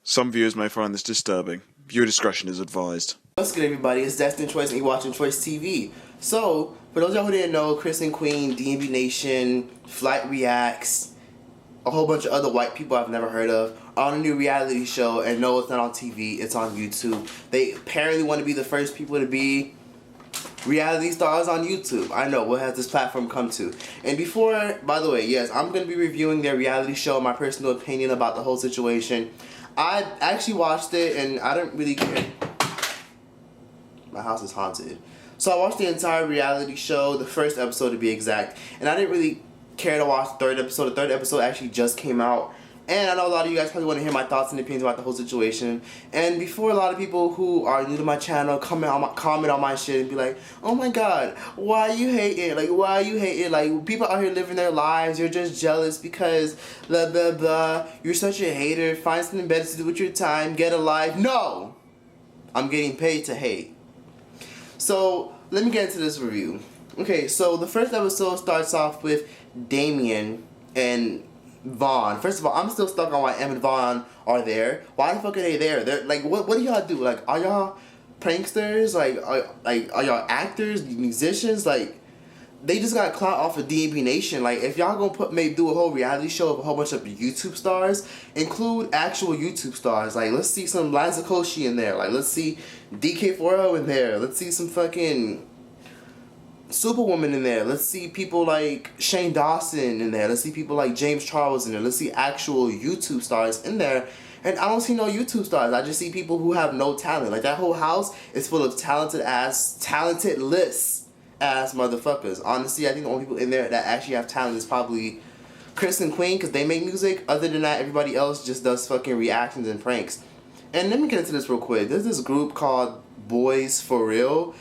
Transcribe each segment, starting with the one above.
Some viewers may find this disturbing. Viewer discretion is advised. What's good, everybody? It's Destin Choice and you're watching Troyce TV. So, for those of y'all who didn't know, Kristen and Queen, DMB Nation, Flight Reacts, a whole bunch of other white people I've never heard of are on a new reality show, and no, it's not on TV, it's on YouTube. They apparently want to be the first people to be reality stars on YouTube. I know, what has this platform come to? And before, by the way, yes, I'm going to be reviewing their reality show, my personal opinion about the whole situation. I actually watched it and I didn't really care. My house is haunted. So I watched the entire reality show, the first episode to be exact, and I didn't really care to watch the third episode. The third episode actually just came out, and I know a lot of you guys probably want to hear my thoughts and opinions about the whole situation. And before a lot of people who are new to my channel comment on my shit and be like, oh my god, why you hating? Like, why you hating? Like, people out here living their lives, you're just jealous because blah blah blah, you're such a hater, find something better to do with your time, get a life. No! I'm getting paid to hate. So, let me get into this review. Okay, so the first episode starts off with Damien and Vaughn. First of all, I'm still stuck on why Em and Vaughn are there. Why the fuck are they there? They're like, what do y'all do? Like, are y'all pranksters? Like, are y'all actors, musicians? Like, they just got clout off of DMB Nation. Like, if y'all gonna do a whole reality show of a whole bunch of YouTube stars, include actual YouTube stars. Like, let's see some Liza Koshy in there. Like, let's see DK4L in there. Let's see some fucking Superwoman in there. Let's see people like Shane Dawson in there. Let's see people like James Charles in there. Let's see actual YouTube stars in there. And I don't see no YouTube stars. I just see people who have no talent. Like, that whole house is full of talentless ass motherfuckers. Honestly, I think the only people in there that actually have talent is probably Chrisand and Queen, because they make music. Other than that, everybody else just does fucking reactions and pranks. And let me get into this real quick. There's this group called Boys For Real.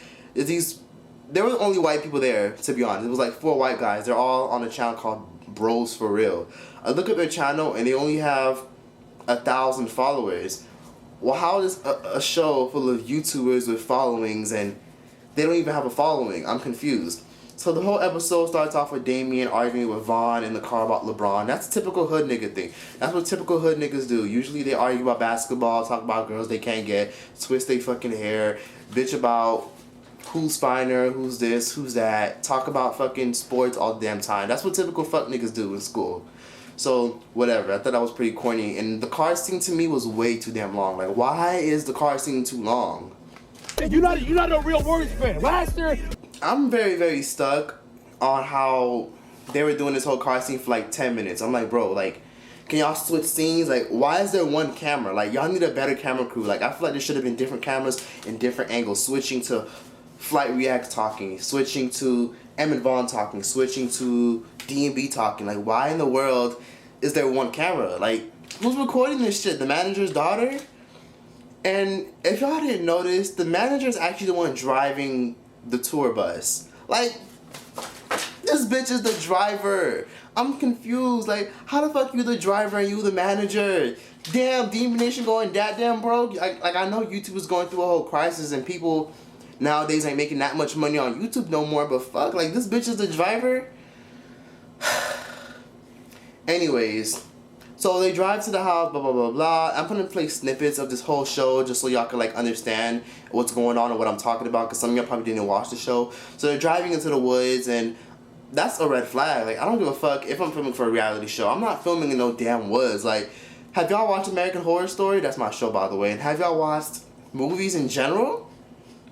There were only white people there, to be honest. It was like 4 white guys. They're all on a channel called Bros For Real. I look at their channel and they only have 1,000 followers. Well, how is a show full of YouTubers with followings and they don't even have a following? I'm confused. So the whole episode starts off with Damien arguing with Vaughn in the car about LeBron. That's a typical hood nigga thing. That's what typical hood niggas do. Usually they argue about basketball, talk about girls they can't get, twist their fucking hair, bitch about who's finer, who's this, who's that, talk about fucking sports all the damn time. That's what typical fuck niggas do in school. So, whatever. I thought that was pretty corny. And the car scene to me was way too damn long. Like, why is the car scene too long? You're not a real Warriors fan. Last year, I'm very, very stuck on how they were doing this whole car scene for like 10 minutes. I'm like, bro, like, can y'all switch scenes? Like, why is there one camera? Like, y'all need a better camera crew. Like, I feel like there should have been different cameras and different angles. Switching to Flight Reacts talking, switching to Em and Vaughn talking, switching to DMB talking. Like, why in the world is there one camera? Like, who's recording this shit? The manager's daughter? And if y'all didn't notice, the manager's actually the one driving the tour bus. Like, this bitch is the driver. I'm confused. Like, how the fuck you the driver and you the manager? Damn, DMB Nation going that damn broke. Like, I know YouTube is going through a whole crisis and people nowadays ain't making that much money on YouTube no more, but fuck, like, this bitch is the driver? Anyways, so they drive to the house, blah, blah, blah, blah. I'm gonna play snippets of this whole show just so y'all can, like, understand what's going on and what I'm talking about, because some of y'all probably didn't watch the show. So they're driving into the woods, and that's a red flag. Like, I don't give a fuck if I'm filming for a reality show. I'm not filming in no damn woods. Like, have y'all watched American Horror Story? That's my show, by the way. And have y'all watched movies in general?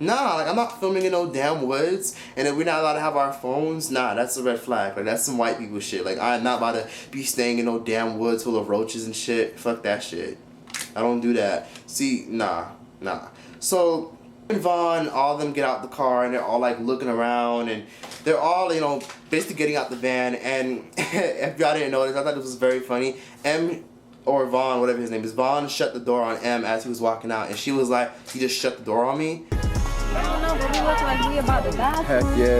Nah, like, I'm not filming in no damn woods, and if we're not allowed to have our phones, nah, that's a red flag. Like, that's some white people shit. Like, I'm not about to be staying in no damn woods full of roaches and shit. Fuck that shit. I don't do that. See, nah. So, Vaughn, all of them get out the car, and they're all, like, looking around, and they're all, you know, basically getting out the van, and if y'all didn't notice, I thought it was very funny. Or Vaughn, whatever his name is, Vaughn shut the door on Em as he was walking out, and she was like, "You just shut the door on me?" I don't know, but we look like we about to die. heck yeah.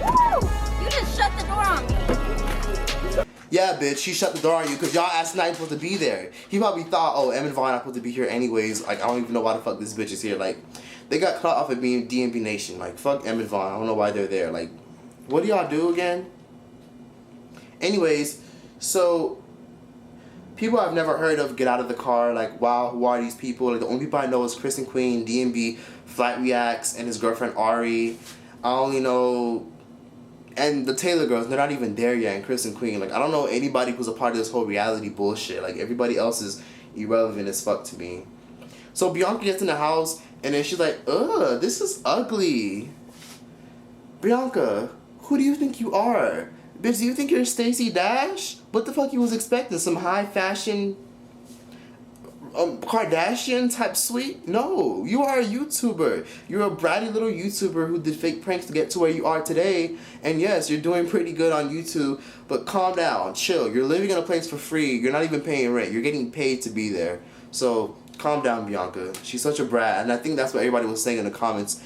Woo! You just shut the door on me. Yeah, bitch, she shut the door on you because y'all asked not supposed to be there. He probably thought, oh, Em and Vaughn are supposed to be here anyways. Like, I don't even know why the fuck this bitch is here. Like, they got cut off of being DMB Nation. Like, fuck Em and Vaughn. I don't know why they're there. Like, what do y'all do again? Anyways, so people I've never heard of get out of the car. Like, wow, who are these people? Like, the only people I know is Kristen Queen, DMB, Flight Reacts, and his girlfriend Ari. I only know, and the Taylor girls, they're not even there yet, and Kristen Queen. Like, I don't know anybody who's a part of this whole reality bullshit. Like, everybody else is irrelevant as fuck to me. So Bianca gets in the house, and then she's like, ugh, this is ugly. Bianca, who do you think you are? Bitch, do you think you're Stacey Dash? What the fuck you was expecting? Some high fashion Kardashian type suite? No, you are a YouTuber. You're a bratty little YouTuber who did fake pranks to get to where you are today. And yes, you're doing pretty good on YouTube, but calm down, chill. You're living in a place for free. You're not even paying rent. You're getting paid to be there. So calm down, Bianca. She's such a brat, and I think that's what everybody was saying in the comments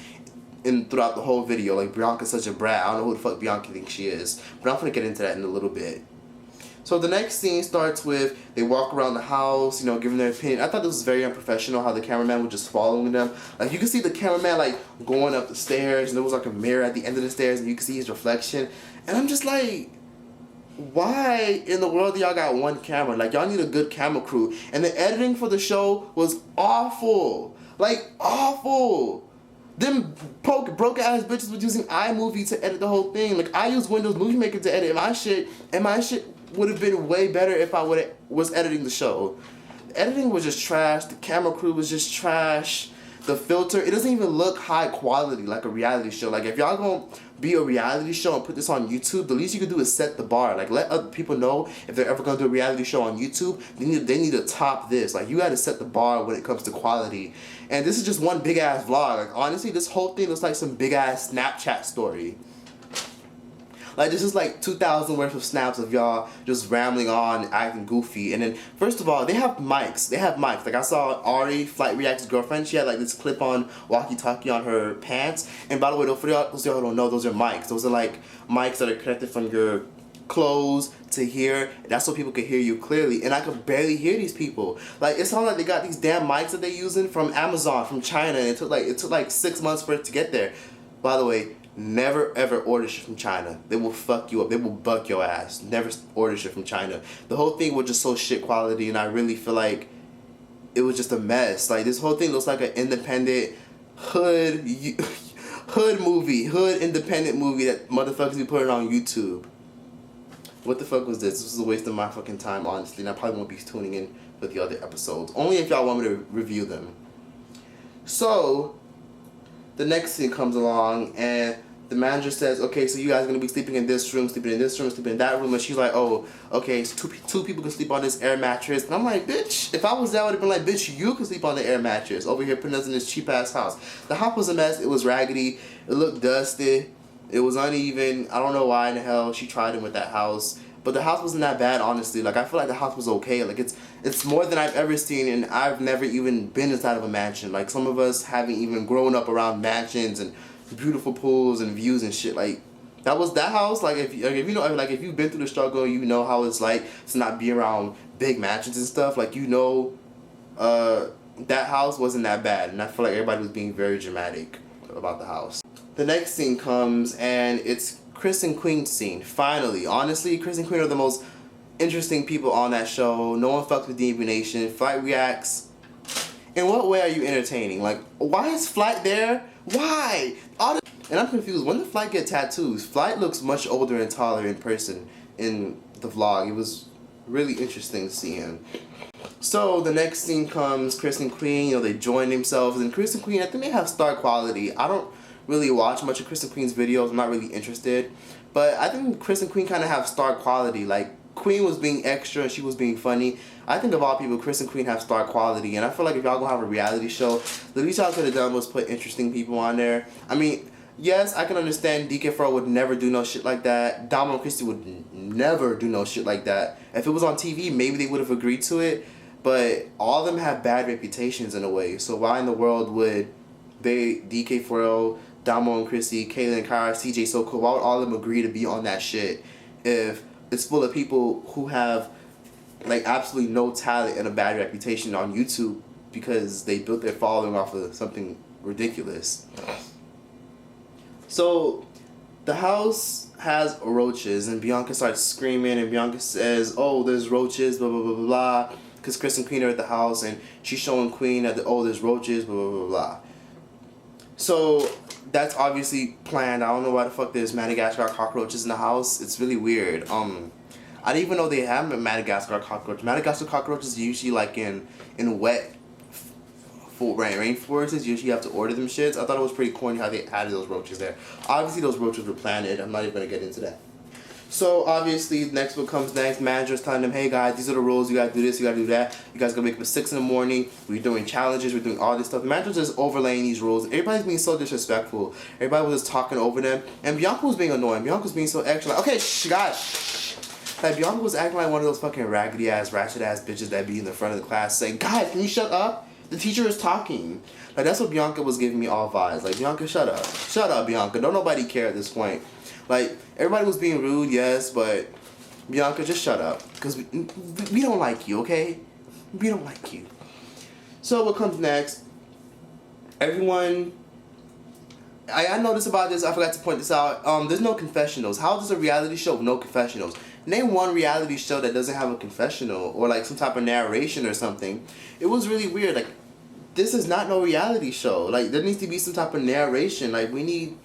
throughout the whole video. Like, Bianca's such a brat. I don't know who the fuck Bianca thinks she is, but I'm gonna get into that in a little bit. So the next scene starts with they walk around the house, you know, giving their opinion. I thought this was very unprofessional how the cameraman was just following them. Like, you can see the cameraman like going up the stairs, and there was like a mirror at the end of the stairs, and you can see his reflection. And I'm just like, why in the world do y'all got one camera? Like, y'all need a good camera crew. And the editing for the show was awful. Like, awful. Them broke ass bitches was using iMovie to edit the whole thing. Like, I use Windows Movie Maker to edit my shit, and my shit would have been way better if I was editing the show. The editing was just trash. The camera crew was just trash. The filter, it doesn't even look high quality like a reality show. Like, if y'all gonna be a reality show and put this on YouTube, the least you could do is set the bar. Like, let other people know if they're ever gonna do a reality show on YouTube, they need to top this. Like, you gotta set the bar when it comes to quality. And this is just one big ass vlog. Like, honestly, this whole thing looks like some big ass Snapchat story. Like, this is like 2,000 worth of snaps of y'all just rambling on, acting goofy. And then, first of all, they have mics. Like, I saw Ari, Flight React's girlfriend, she had like this clip-on walkie-talkie on her pants. And by the way, for y'all who don't know, those are mics. Those are like mics that are connected from your clothes to here. That's so people can hear you clearly. And I could barely hear these people. Like, it sounds like they got these damn mics that they're using from Amazon, from China. And it took like 6 months for it to get there. By the way, never ever order shit from China. They will fuck you up. They will buck your ass. Never order shit from China. The whole thing was just so shit quality, and I really feel like it was just a mess. Like, this whole thing looks like an independent hood independent movie that motherfuckers be putting on YouTube. What the fuck was this? This was a waste of my fucking time, honestly, and I probably won't be tuning in for the other episodes. Only if y'all want me to review them. So the next scene comes along, and the manager says, okay, so you guys are going to be sleeping in this room, sleeping in this room, sleeping in that room. And she's like, oh, okay, so two people can sleep on this air mattress. And I'm like, bitch, if I was there, I would have been like, bitch, you can sleep on the air mattress over here putting us in this cheap-ass house. The house was a mess. It was raggedy. It looked dusty. It was uneven. I don't know why in the hell she tried him with that house. But the house wasn't that bad, honestly. Like, I feel like the house was okay. Like, it's more than I've ever seen, and I've never even been inside of a mansion. Like, some of us haven't even grown up around mansions and beautiful pools and views and shit. Like, that house. Like, if you know, like, if you've been through the struggle, you know how it's like to not be around big mansions and stuff. Like, you know, that house wasn't that bad, and I feel like everybody was being very dramatic about the house. The next scene comes, and it's Kristen and Queen scene. Finally, honestly, Kristen and Queen are the most interesting people on that show. No one fucks with DB Nation. Flight Reacts. In what way are you entertaining? Like, why is Flight there? Why? And I'm confused. When did Flight get tattoos? Flight looks much older and taller in person in the vlog. It was really interesting to see him. So the next scene comes, Kristen and Queen, you know, they join themselves. And Kristen and Queen, I think they have star quality. I don't really watch much of Kristen and Queen's videos. I'm not really interested. But I think Kristen and Queen kind of have star quality. Like, Queen was being extra and she was being funny. I think of all people, Kristen and Queen have star quality. And I feel like if y'all gonna have a reality show, the least y'all could have done was put interesting people on there. I mean, yes, I can understand DK Fro would never do no shit like that. Damo and Christy would never do no shit like that. If it was on TV, maybe they would have agreed to it. But all of them have bad reputations in a way. So why in the world would they, DK Fro, Damo and Chrissy, Kayla and Kara, CJ So Cool, why would all of them agree to be on that shit if it's full of people who have like absolutely no talent and a bad reputation on YouTube because they built their following off of something ridiculous? So the house has roaches, and Bianca starts screaming, and Bianca says, "Oh, there's roaches, blah blah blah blah blah," because Chris and Queen are at the house, and she's showing Queen that there's roaches, blah blah blah blah. So that's obviously planned. I don't know why the fuck there's Madagascar cockroaches in the house. It's really weird. I didn't even know they have Madagascar cockroaches. Madagascar cockroaches are usually like in wet rainforests. Usually you have to order them shits. I thought it was pretty corny how they added those roaches there. Obviously those roaches were planted. I'm not even gonna get into that. So obviously next what comes next, manager's telling them, hey guys, these are the rules, you gotta do this, you gotta do that. You guys gotta wake up at 6 in the morning, we're doing challenges, we're doing all this stuff. The manager's just overlaying these rules. Everybody's being so disrespectful. Everybody was just talking over them. And Bianca was being annoying. Bianca was being so extra, like, okay, guys. Like Bianca was acting like one of those fucking raggedy ass, ratchet ass bitches that be in the front of the class saying, guys, can you shut up? The teacher is talking. Like that's what Bianca was giving me all vibes. Like, Bianca, shut up. Shut up, Bianca. Don't nobody care at this point. Like, everybody was being rude, yes, but Bianca, just shut up. Because we don't like you, okay? We don't like you. So what comes next? Everyone... I noticed about this, I forgot to point this out. There's no confessionals. How does a reality show with no confessionals? Name one reality show that doesn't have a confessional or like some type of narration or something. It was really weird. Like, this is not no reality show. Like, there needs to be some type of narration. Like, we need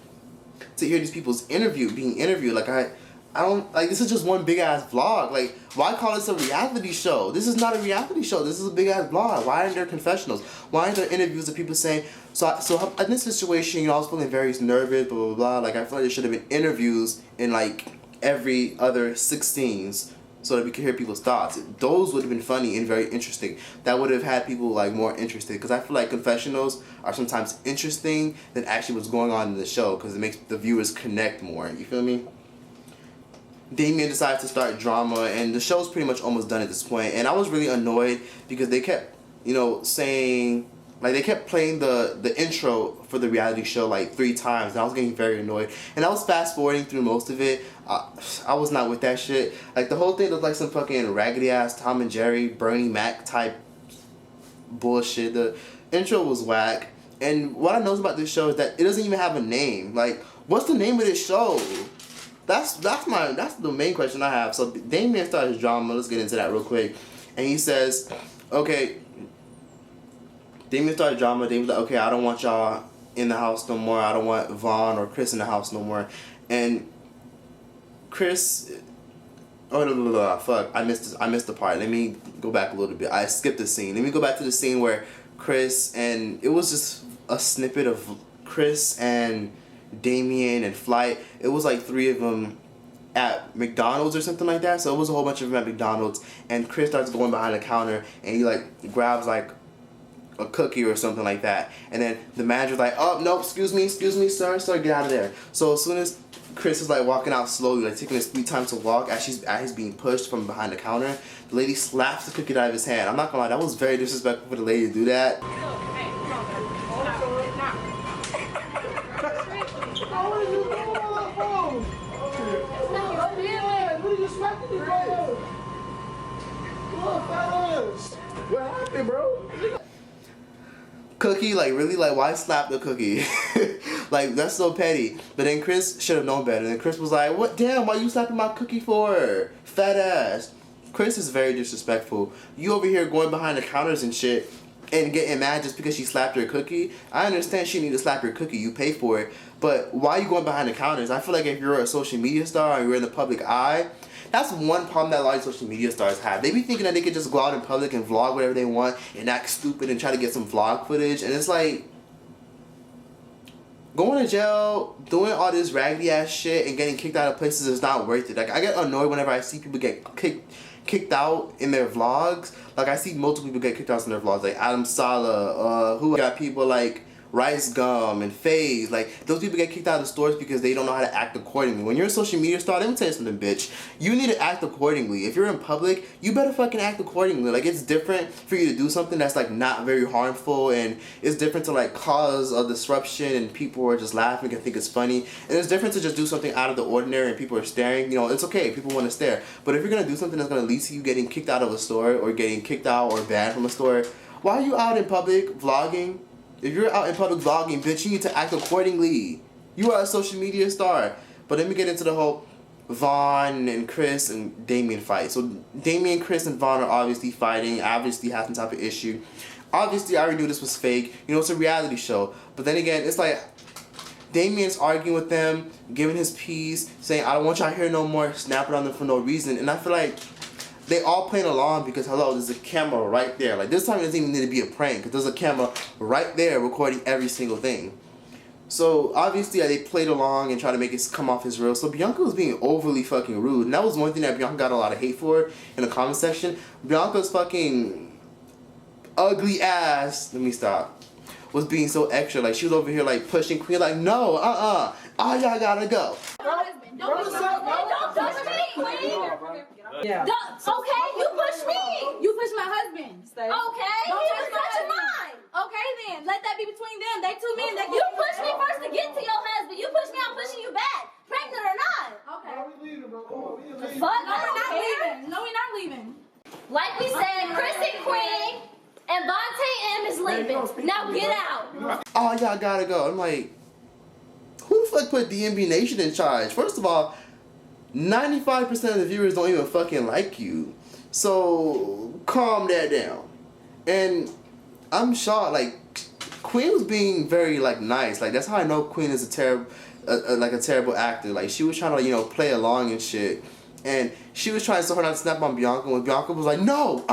to hear these people's being interviewed. Like, I don't, like, this is just one big ass vlog. Like, why call this a reality show? This is not a reality show. This is a big ass vlog. Why aren't there confessionals? Why aren't there interviews of people saying, so in this situation, you know, I was feeling very nervous, blah, blah, blah. Like, I feel like there should have been interviews in, like, every other 16s so that we could hear people's thoughts. Those would have been funny and very interesting. That would have had people, like, more interested. Because I feel like confessionals are sometimes interesting than actually what's going on in the show. Because it makes the viewers connect more. You feel me? Damien decides to start drama, and the show's pretty much almost done at this point. And I was really annoyed because they kept, you know, saying, like, they kept playing the intro for the reality show like 3 times, and I was getting very annoyed. And I was fast forwarding through most of it. I was not with that shit. Like, the whole thing looked like some fucking raggedy ass Tom and Jerry, Bernie Mac type bullshit. The intro was whack. And what I know about this show is that it doesn't even have a name. Like, what's the name of this show? That's the main question I have. So Damien starts drama. Let's get into that real quick. And he says, okay, Damien started drama. Damien's like, okay, I don't want y'all in the house no more. I don't want Vaughn or Chris in the house no more. And Chris, fuck, I missed the part. Let me go back a little bit. I skipped the scene. Let me go back to the scene where Chris, and it was just a snippet of Chris and Damien and Flight. It was like 3 of them at McDonald's or something like that. So it was a whole bunch of them at McDonald's, and Chris starts going behind the counter and he like grabs like a cookie or something like that, and then the manager's like, oh no, excuse me sir, get out of there. So as soon as Chris is like walking out slowly, like taking his sweet time to walk, as he's being pushed from behind the counter, the lady slaps the cookie out of his hand. I'm not gonna lie, that was very disrespectful for the lady to do that. What happened, bro? Cookie, like really, like why slap the cookie? Like that's so petty. But then Chris should have known better. And Chris was like, what, damn, why you slapping my cookie for? Fat ass. Chris is very disrespectful. You over here going behind the counters and shit and getting mad just because she slapped your cookie. I understand she need to slap your cookie, you pay for it. But why are you going behind the counters? I feel like if you're a social media star or you're in the public eye, that's one problem that a lot of social media stars have. They be thinking that they could just go out in public and vlog whatever they want and act stupid and try to get some vlog footage. And it's like, going to jail, doing all this raggedy ass shit and getting kicked out of places is not worth it. Like, I get annoyed whenever I see people get kicked out in their vlogs. Like, I see multiple people get kicked out in their vlogs. Like Adam Sala, who got people like Rice Gum and FaZe. Like, those people get kicked out of stores because they don't know how to act accordingly. When you're a social media star, let me tell you something, bitch. You need to act accordingly. If you're in public, you better fucking act accordingly. Like, it's different for you to do something that's like not very harmful, and it's different to like cause a disruption and people are just laughing and think it's funny. And it's different to just do something out of the ordinary and people are staring. You know, it's okay. People want to stare. But if you're gonna do something that's gonna lead to you getting kicked out of a store or getting kicked out or banned from a store, why are you out in public vlogging? If you're out in public vlogging, bitch, you need to act accordingly. You are a social media star. But let me get into the whole Vaughn and Chris and Damien fight. So Damien, Chris, and Vaughn are obviously fighting. Obviously has some type of issue. Obviously, I already knew this was fake. You know, it's a reality show. But then again, it's like Damien's arguing with them, giving his piece, saying, I don't want y'all here no more, snapping on them for no reason. And I feel like they all playing along because, hello, there's a camera right there. Like, this time it doesn't even need to be a prank because there's a camera right there recording every single thing. So, obviously, they played along and tried to make it come off as real. So, Bianca was being overly fucking rude. And that was one thing that Bianca got a lot of hate for in the comment section. Bianca's fucking ugly ass, let me stop, was being so extra. Like, she was over here, like, pushing Queen, like, no, all y'all gotta go. Don't touch me, Queen. Yeah. Okay, you push me. You push my husband. Okay, he was touching mine. Okay, then let that be between them. They two men. You push me first to get to your husband. You push me, I'm pushing you back, pregnant or not. Okay. Fuck, No, we're not leaving. No, we're not leaving. Like we said, Kristen and Queen and Vontae M is leaving. Now get out. All y'all gotta go. I'm like, who the fuck put DMB Nation in charge? First of all, 95% of the viewers don't even fucking like you. So, calm that down. And I'm shocked, like, Queen was being very, like, nice. Like, that's how I know Queen is a terrible actor. Like, she was trying to, you know, play along and shit. And she was trying so hard not to snap on Bianca when Bianca was like, no,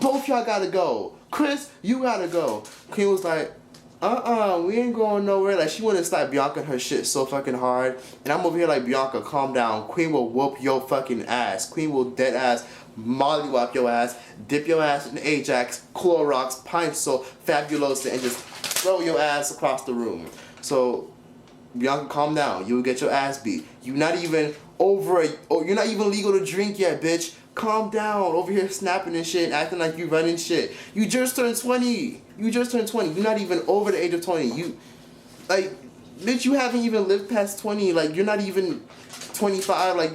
both y'all gotta go. Chris, you gotta go. Queen was like, we ain't going nowhere. Like, she wanted to slap Bianca in her shit so fucking hard. And I'm over here like, Bianca, calm down. Queen will whoop your fucking ass. Queen will dead ass mollywop your ass, dip your ass in Ajax, Clorox, Pine Sol, Fabulosa, and just throw your ass across the room. So, Bianca, calm down. You will get your ass beat. You're not even you're not even legal to drink yet, bitch. Calm down. Over here snapping and shit, acting like you running shit. You just turned 20. You just turned 20. You're not even over the age of 20. You, like, bitch, you haven't even lived past 20. Like, you're not even 25. Like,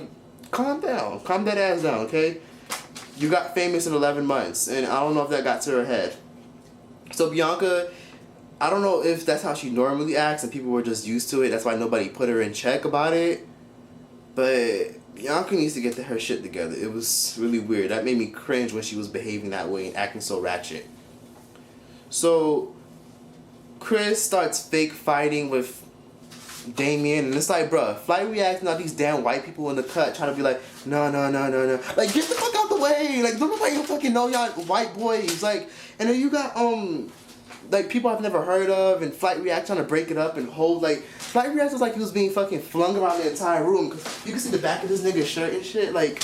calm down. Calm that ass down, okay? You got famous in 11 months, and I don't know if that got to her head. So, Bianca, I don't know if that's how she normally acts and people were just used to it. That's why nobody put her in check about it. But Bianca needs to get her shit together. It was really weird. That made me cringe when she was behaving that way and acting so ratchet. So, Chris starts fake fighting with Damien, and it's like, bruh, Flight reacting all these damn white people in the cut trying to be like, no. Like, get the fuck out the way. Like, don't nobody fucking know y'all white boys. Like, and then you got, like, people I've never heard of, and Flight React trying to break it up and hold, like, Flight React was like he was being fucking flung around the entire room, because you can see the back of this nigga's shirt and shit, like,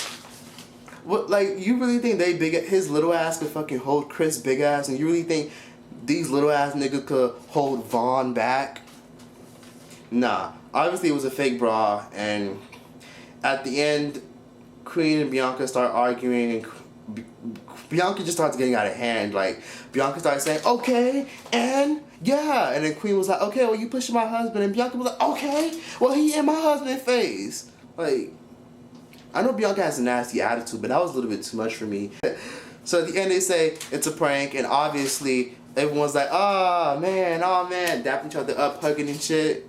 what, like, you really think his little ass could fucking hold Chris big ass, and you really think these little ass niggas could hold Vaughn back? Nah, obviously it was a fake bra, and at the end, Queen and Bianca start arguing, and Bianca just starts getting out of hand. Like, Bianca started saying, okay, and yeah. And then Queen was like, okay, well, you pushing my husband. And Bianca was like, okay, well, he in my husband's face. Like, I know Bianca has a nasty attitude, but that was a little bit too much for me. So at the end, they say it's a prank, and obviously, everyone's like, oh, man, dapping each other up, hugging and shit.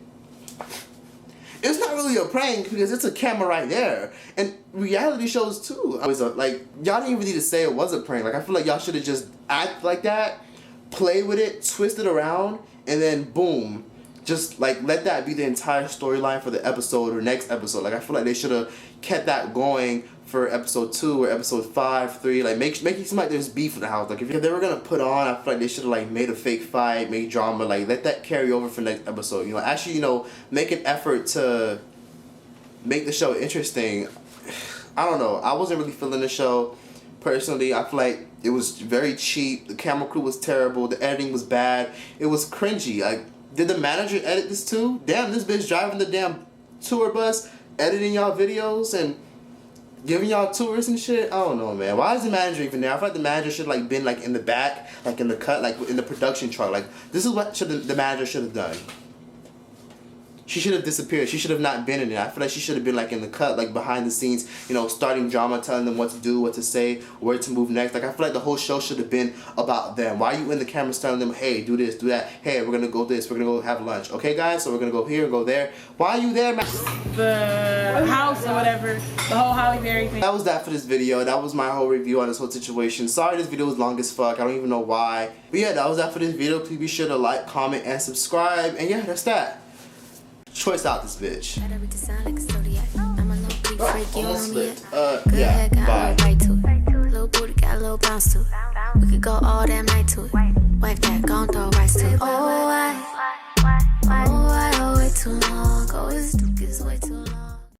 It's not really a prank because it's a camera right there. And reality shows too. Like, y'all didn't even need to say it was a prank. Like, I feel like y'all should have just act like that, play with it, twist it around, and then boom. Just, like, let that be the entire storyline for the episode or next episode. Like, I feel like they should have kept that going for episode 2 or episode 5, 3. Like, make it seem like there's beef in the house. Like, if they were gonna put on, I feel like they should have, like, made a fake fight, made drama. Like, let that carry over for next episode. You know, actually, you know, make an effort to make the show interesting. I don't know. I wasn't really feeling the show. Personally, I feel like it was very cheap. The camera crew was terrible. The editing was bad. It was cringy. Like, did the manager edit this too? Damn, this bitch driving the damn tour bus, editing y'all videos, and giving y'all tours and shit. I don't know, man. Why is the manager even there? I feel like the manager should like been like in the back, like in the cut, like in the production truck. Like, this is what the manager should have done. she should have disappeared. She should have not been in it. I feel like she should have been like in the cut, like behind the scenes, you know, starting drama, telling them what to do, what to say, where to move next. Like I feel like the whole show should have been about them. Why are you in the cameras telling them, hey, do this, do that, hey, we're gonna go this, we're gonna go have lunch. Okay guys, so we're gonna go here and go there. Why are you there, man? The house or whatever, the whole Holly Berry thing. That was that for this video. That was my whole review on this whole situation. Sorry this video was long as fuck. I don't even know why. But yeah, that was that for this video. Please be sure to like, comment, and subscribe. And yeah, that's that. Troyce out this bitch. Almost slipped. Yeah, bye. Little booty got a little bounce to it. We could go all damn night to it. Wife that gon' throw rice to it. Oh, I wait too long.